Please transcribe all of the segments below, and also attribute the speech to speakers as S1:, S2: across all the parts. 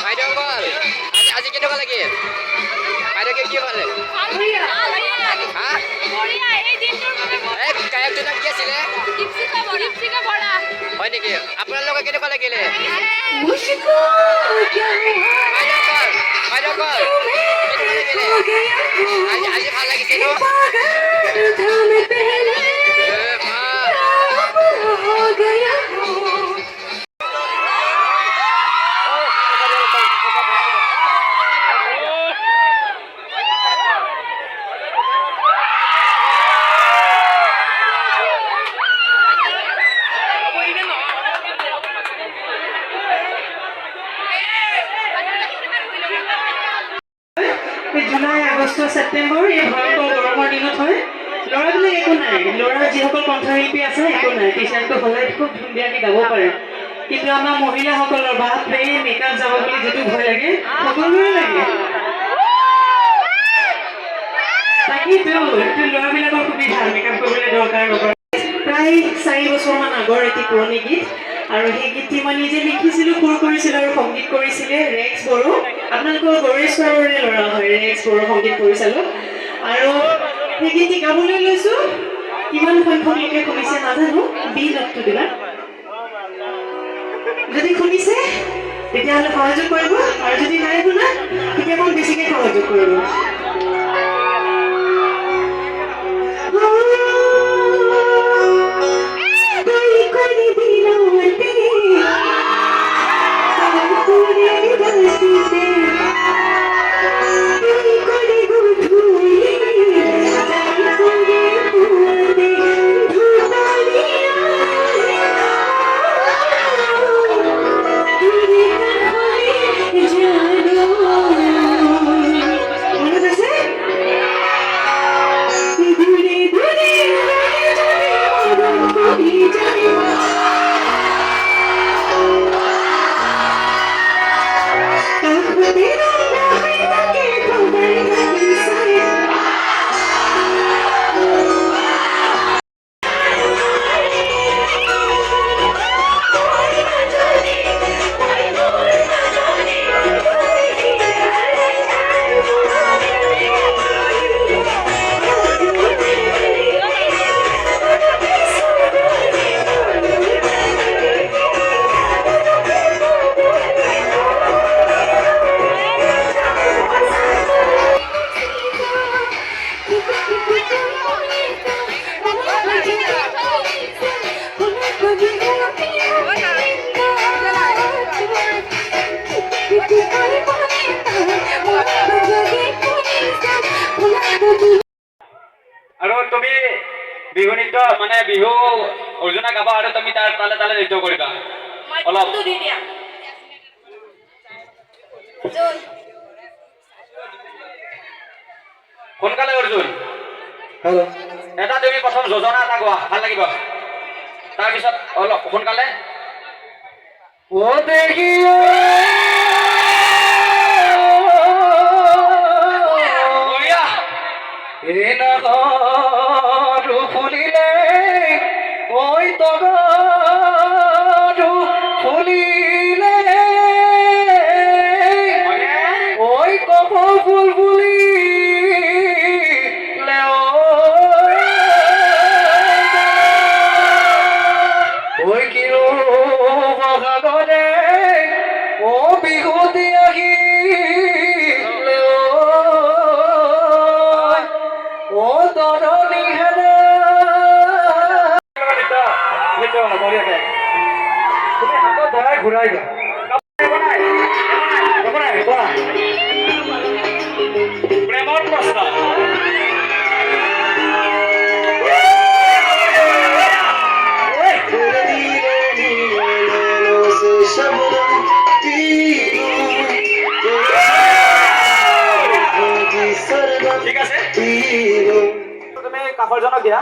S1: বাইদেউ অকল আজি কেনেকুৱা লাগিল বাইদেউকে কি পালে হা গায়কজনক কি আছিলে হয় নেকি আপোনালোকে কেনেকুৱা লাগিলে বাইদেউ অকল কেনেকুৱা লাগিলে আজি ভাল লাগিছে ন
S2: জুলাই আগষ্ট ছেপ্টেম্বৰ এই ভয়ংকৰ গৰমৰ দিনত হয় ল'ৰাবিলাক একো নাই ল'ৰা যিসকল কণ্ঠশিল্পী আছে একো নাই টিচাৰটো হ'লে খুব ধুনীয়াকৈ গাব পাৰে কিন্তু আমাৰ মহিলাসকলৰ বাপৰে মেকআপ যাব বুলি যিটো ভয় লাগে সকলোৰে লাগে তাকেইতো এইটো ল'ৰাবিলাকৰ সুবিধা মেকআপ কৰিবলৈ দৰকাৰ নকৰে প্ৰায় 4 বছৰমান আগৰ এটি পুৰণি গীত আৰু সেই গীতটি মই নিজে লিখিছিলোঁ সুৰ কৰিছিলোঁ আৰু সংগীত কৰিছিলে ৰেক্স বড়ো আপোনালোকৰ গৌৰেশ্বৰৰে ল'ৰা হয় ৰেক্স বড়ো সংগীত পৰিচালক আৰু সেই গীতটি গাবলৈ লৈছোঁ কিমান সংখ্যক লোকে শুনিছে নাজানো বিলতটো দিবা যদি শুনিছে তেতিয়াহ'লে সহযোগ কৰিব আৰু যদি নাই শুনা তেতিয়া মই বেছিকৈ সহযোগ কৰিব
S3: বিহু নৃত্য মানে বিহু অৰ্জুনা গাবা আৰু তুমি তাৰ তালে তালে নৃত্য কৰিবা অলপ সোনকালে অৰ্জুন এটা তুমি প্ৰথম যোজনা এটা গোৱা ভাল লাগিব তাৰপিছত অলপ সোনকালে ও দেখিও ফুলিলে ওই তগরু ফুলিলে ওই কপ ফুল ফুলিলে ওই কিরু বহাগরে ও বিহুতি আহিলে ও তরণী হেরে তুমি হাতত ধৰাই ঘূৰাই যা প্ৰেমৰ প্ৰশ্ন ঠিক আছে তুমি কাষৰজনক দিয়া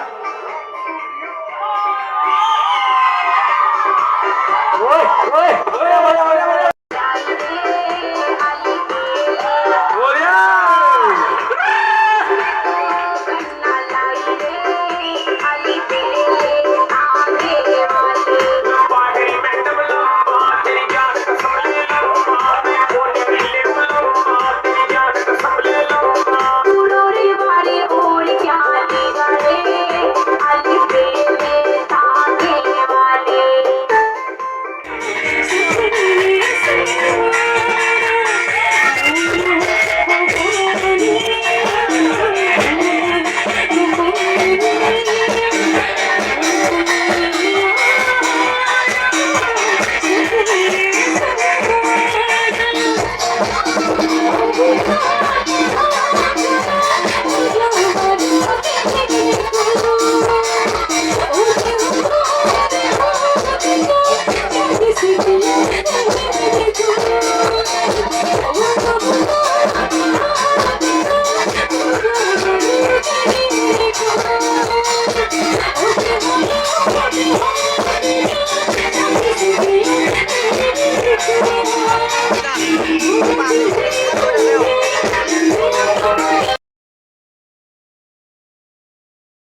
S2: Thank you.